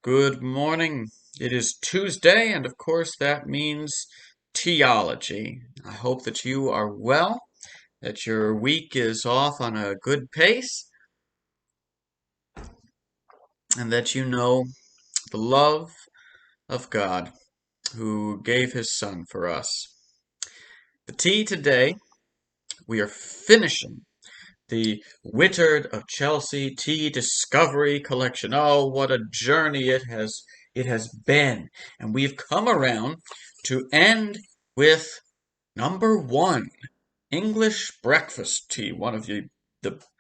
Good morning. It is Tuesday, and of course, that means Tea-ology. I hope that you are well, that your week is off on a good pace, and that you know the love of God who gave his Son for us. The tea today, we are finishing the Whittard of Chelsea Tea Discovery Collection. Oh, what a journey it has been. And we've come around to end with number one, English breakfast tea, one of the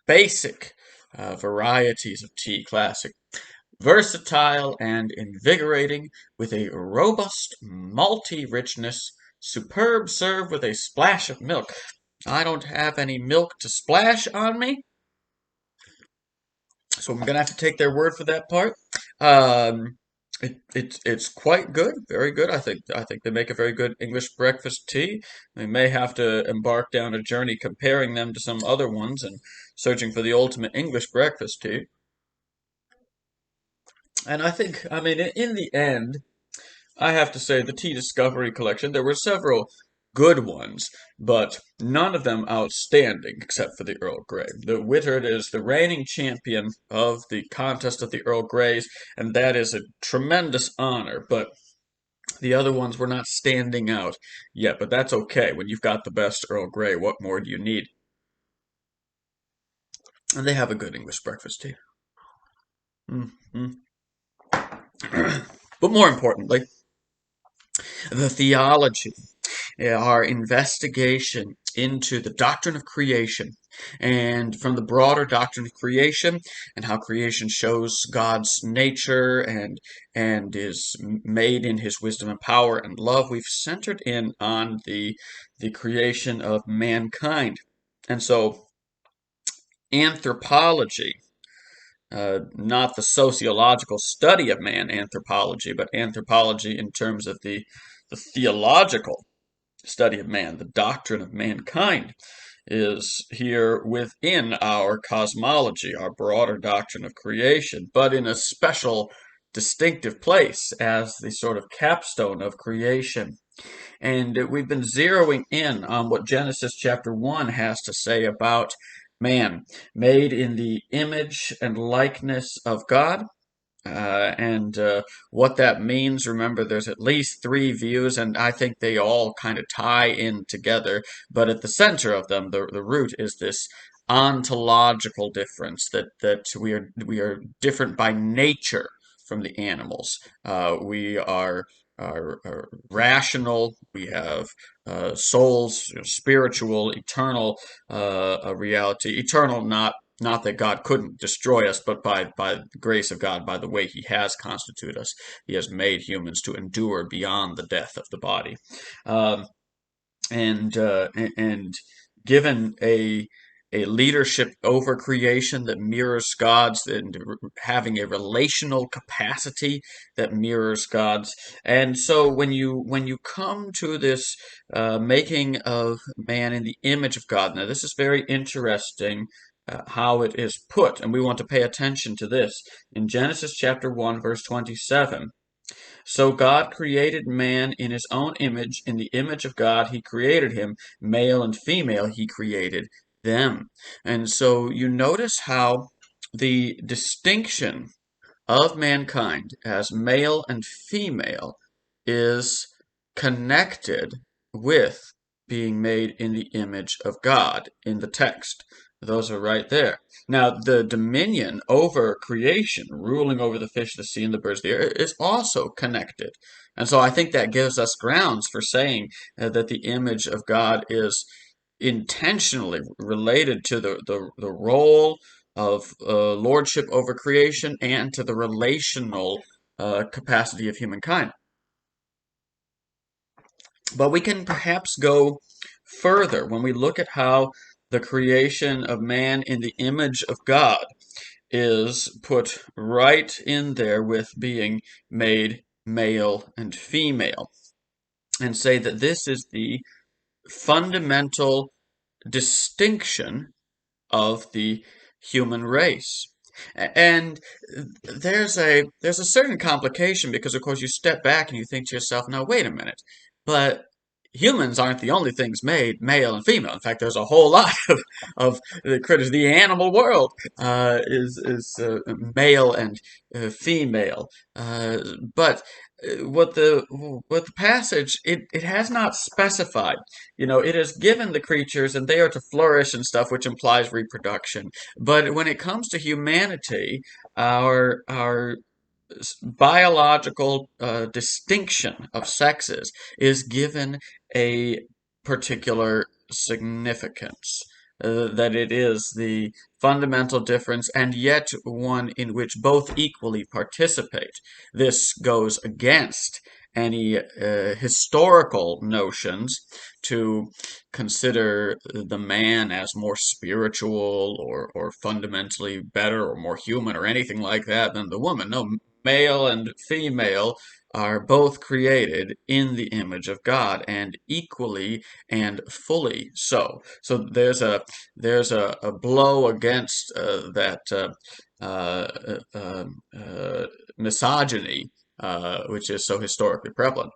basic varieties of tea, classic. Versatile and invigorating, with a robust malty richness, superb served with a splash of milk. I don't have any milk to splash on me, so I'm gonna have to take their word for that part. Um, it's quite good, very good. I think they make a very good English breakfast tea. We may have to embark down a journey comparing them to some other ones and searching for the ultimate English breakfast tea. And I mean, in the end, I have to say the Tea Discovery collection, there were several good ones, but none of them outstanding except for the Earl Grey. The Whittard is the reigning champion of the contest of the Earl Greys, and that is a tremendous honor, but the other ones were not standing out yet, but that's okay. When you've got the best Earl Grey, what more do you need? And they have a good English breakfast tea. Mhm. But more importantly, the theology, our investigation into the doctrine of creation, and from the broader doctrine of creation and how creation shows God's nature and is made in his wisdom and power and love, we've centered in on the creation of mankind. And so anthropology, not the sociological study of man anthropology, but anthropology in terms of the theological study of man, the doctrine of mankind, is here within our cosmology, our broader doctrine of creation, but in a special, distinctive place as the sort of capstone of creation. And we've been zeroing in on what Genesis chapter 1 has to say about man, made in the image and likeness of God. And what that means, remember, there's at least three views, and I think they all kind of tie in together. But at the center of them, the root is this ontological difference that we are different by nature from the animals. We are rational. We have souls, spiritual, eternal a reality. Eternal, not that God couldn't destroy us, but by the grace of God, by the way He has constituted us, He has made humans to endure beyond the death of the body, um, and given a leadership over creation that mirrors God's, and having a relational capacity that mirrors God's. And so when you come to this making of man in the image of God, now this is very interesting. How it is put, and we want to pay attention to this in Genesis chapter 1, verse 27. So God created man in his own image. In the image of God, he created him. Male and female, he created them. And so you notice how the distinction of mankind as male and female is connected with being made in the image of God in the text. Those are right there. Now, the dominion over creation, ruling over the fish, the sea, and the birds of the air, is also connected. And so I think that gives us grounds for saying that the image of God is intentionally related to the role of lordship over creation and to the relational capacity of humankind. But we can perhaps go further when we look at how the creation of man in the image of God is put right in there with being made male and female, and say that this is the fundamental distinction of the human race. And there's a certain complication because of course you step back and you think to yourself, now wait a minute, but humans aren't the only things made male and female. In fact, there's a whole lot of the critters. The animal world is male and female. But what the passage it has not specified. It has given the creatures and they are to flourish and stuff, which implies reproduction. But when it comes to humanity, our biological distinction of sexes is given a particular significance. That it is the fundamental difference, and yet one in which both equally participate. This goes against any historical notions to consider the man as more spiritual or fundamentally better or more human or anything like that than the woman. No, male and female are both created in the image of God and equally and fully so. So there's a blow against that misogyny, which is so historically prevalent.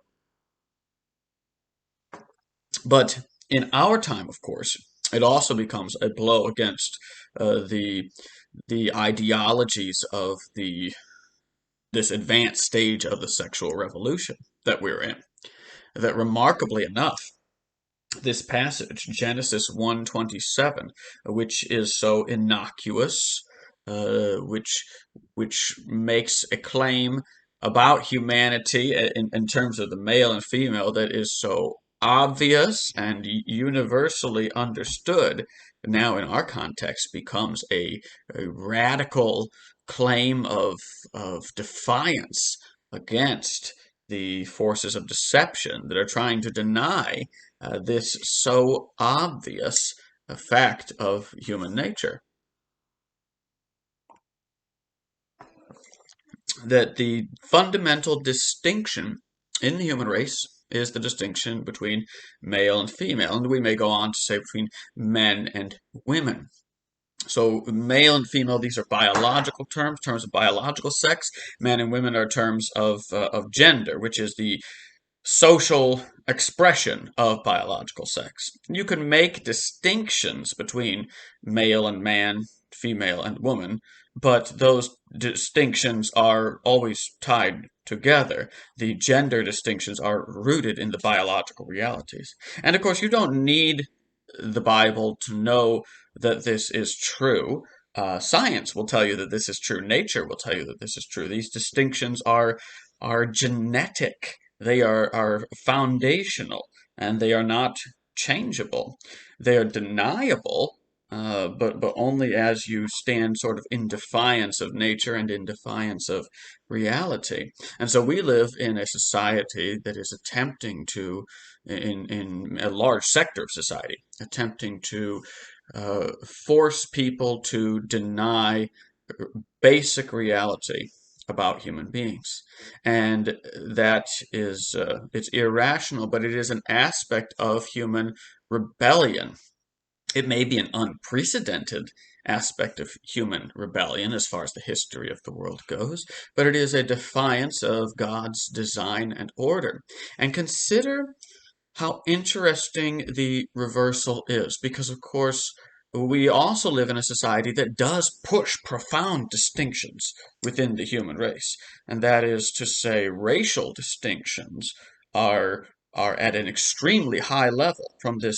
But in our time, of course, it also becomes a blow against the ideologies of the this advanced stage of the sexual revolution that we're in. That remarkably enough, this passage, Genesis 1:27, which is so innocuous, which makes a claim about humanity in terms of the male and female that is so obvious and universally understood, now in our context becomes a radical claim of defiance against the forces of deception that are trying to deny this so obvious fact of human nature. That the fundamental distinction in the human race is the distinction between male and female, and we may go on to say between men and women. So male and female, these are biological terms, terms of biological sex. Men and women are terms of gender, which is the social expression of biological sex. You can make distinctions between male and man, female and woman, but those distinctions are always tied together. The gender distinctions are rooted in the biological realities. And of course, you don't need the Bible to know that this is true. Science will tell you that this is true. Nature will tell you that this is true. These distinctions are genetic. They are foundational and they are not changeable. They are deniable, but only as you stand sort of in defiance of nature and in defiance of reality. And so we live in a society that is attempting to, in a large sector of society, attempting to force people to deny basic reality about human beings. And that is, it's irrational, but it is an aspect of human rebellion. It may be an unprecedented aspect of human rebellion as far as the history of the world goes, but it is a defiance of God's design and order. And consider how interesting the reversal is, because of course we also live in a society that does push profound distinctions within the human race, and that is to say, racial distinctions are are at an extremely high level from the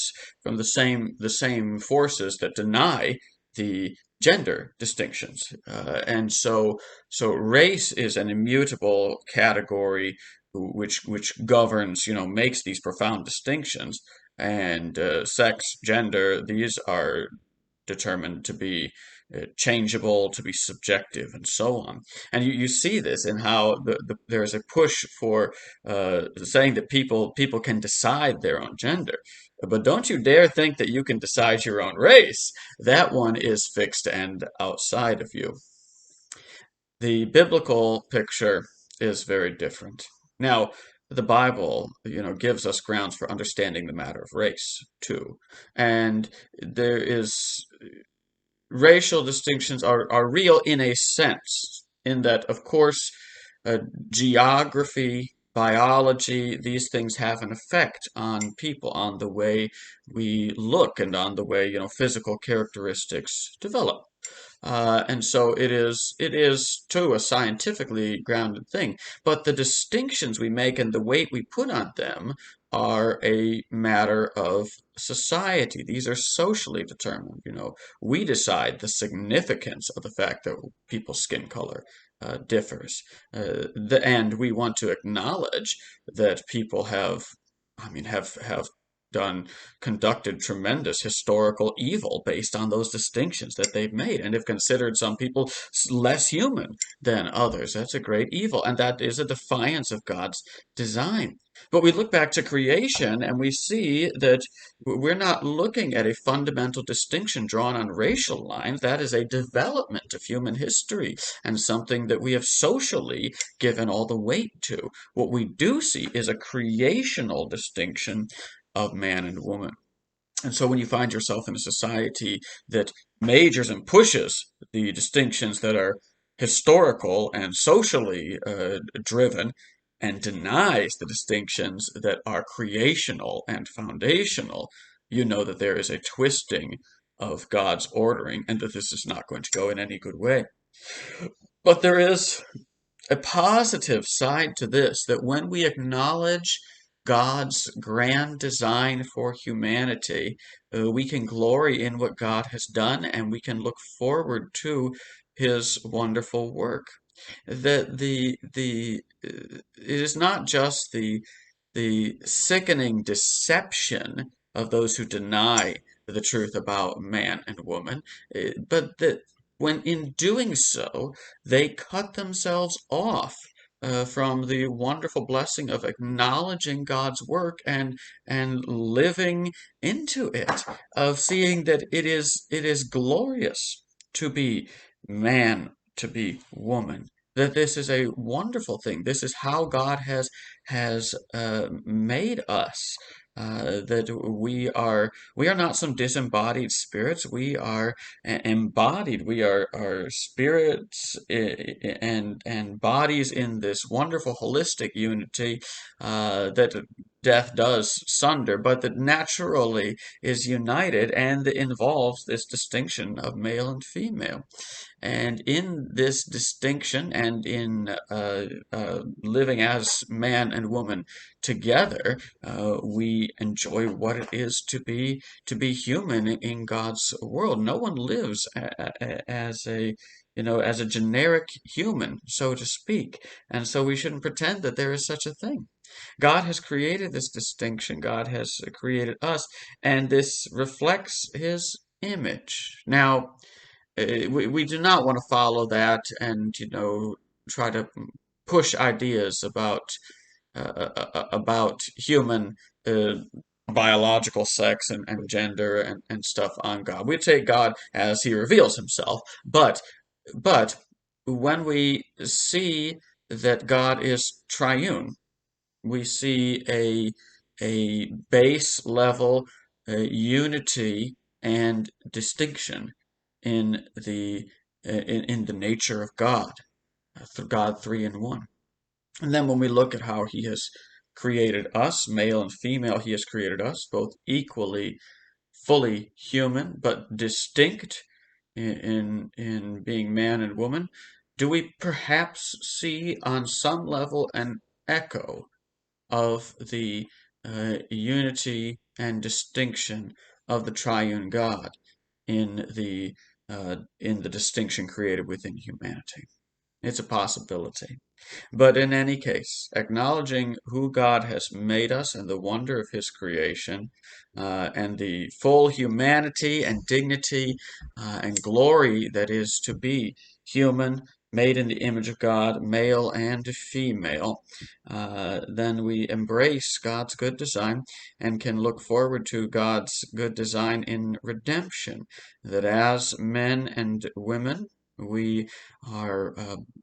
same forces that deny the gender distinctions, and so race is an immutable category which governs, makes these profound distinctions, and sex, gender, these are determined to be changeable, to be subjective, and so on. And you see this in how there's a push for saying that people can decide their own gender. But don't you dare think that you can decide your own race. That one is fixed and outside of you. The biblical picture is very different. Now, the Bible, gives us grounds for understanding the matter of race too. And there is racial distinctions are real in a sense, in that, of course, uh, geography, biology, these things have an effect on people, on the way we look, and on the way, physical characteristics develop. And so it is too a scientifically grounded thing. But the distinctions we make and the weight we put on them are a matter of society. These are socially determined. We decide the significance of the fact that people's skin color differs. And we want to acknowledge that people have done conducted tremendous historical evil based on those distinctions that they've made, and have considered some people less human than others. That's a great evil, and that is a defiance of God's design. But we look back to creation and we see that we're not looking at a fundamental distinction drawn on racial lines. That is a development of human history and something that we have socially given all the weight to. What we do see is a creational distinction of man and woman. And so when you find yourself in a society that majors and pushes the distinctions that are historical and socially driven, and denies the distinctions that are creational and foundational, you know that there is a twisting of God's ordering, and that this is not going to go in any good way. But there is a positive side to this, that when we acknowledge God's grand design for humanity, we can glory in what God has done, and we can look forward to his wonderful work. It is not just the sickening deception of those who deny the truth about man and woman, but that when in doing so, they cut themselves off from the wonderful blessing of acknowledging God's work and living into it, of seeing that it is glorious to be man, to be woman, that this is a wonderful thing. This is how God has made us. That we are not some disembodied spirits. We are embodied. We are spirits and bodies in this wonderful holistic unity that death does sunder, but that naturally is united and involves this distinction of male and female. And in this distinction, and in living as man and woman together, we enjoy what it is to be human in God's world. No one lives as a generic human, so to speak, and so we shouldn't pretend that there is such a thing. God has created this distinction. God has created us, and this reflects His image. Now, we do not want to follow that and try to push ideas about human uh, biological sex and gender and stuff on God. We take God as he reveals himself, but when we see that God is triune, we see a base level unity and distinction in the nature of God, God three in one. And then when we look at how He has created us, male and female, He has created us both equally, fully human, but distinct in being man and woman. Do we perhaps see on some level an echo of the unity and distinction of the triune God in the distinction created within humanity? It's a possibility. But in any case, acknowledging who God has made us and the wonder of His creation, and the full humanity and dignity and glory that is to be human, made in the image of God, male and female, then we embrace God's good design and can look forward to God's good design in redemption, that as men and women, We are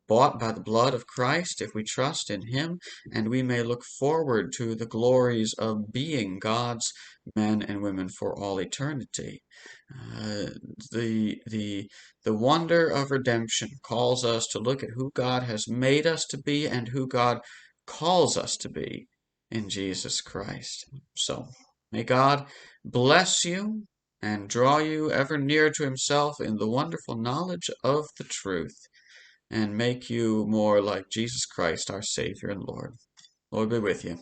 bought by the blood of Christ if we trust in Him, and we may look forward to the glories of being God's men and women for all eternity. Uh, the the the wonder of redemption calls us to look at who God has made us to be and who God calls us to be in Jesus Christ. So may God bless you and draw you ever nearer to Himself in the wonderful knowledge of the truth, and make you more like Jesus Christ, our Savior and Lord. Lord be with you.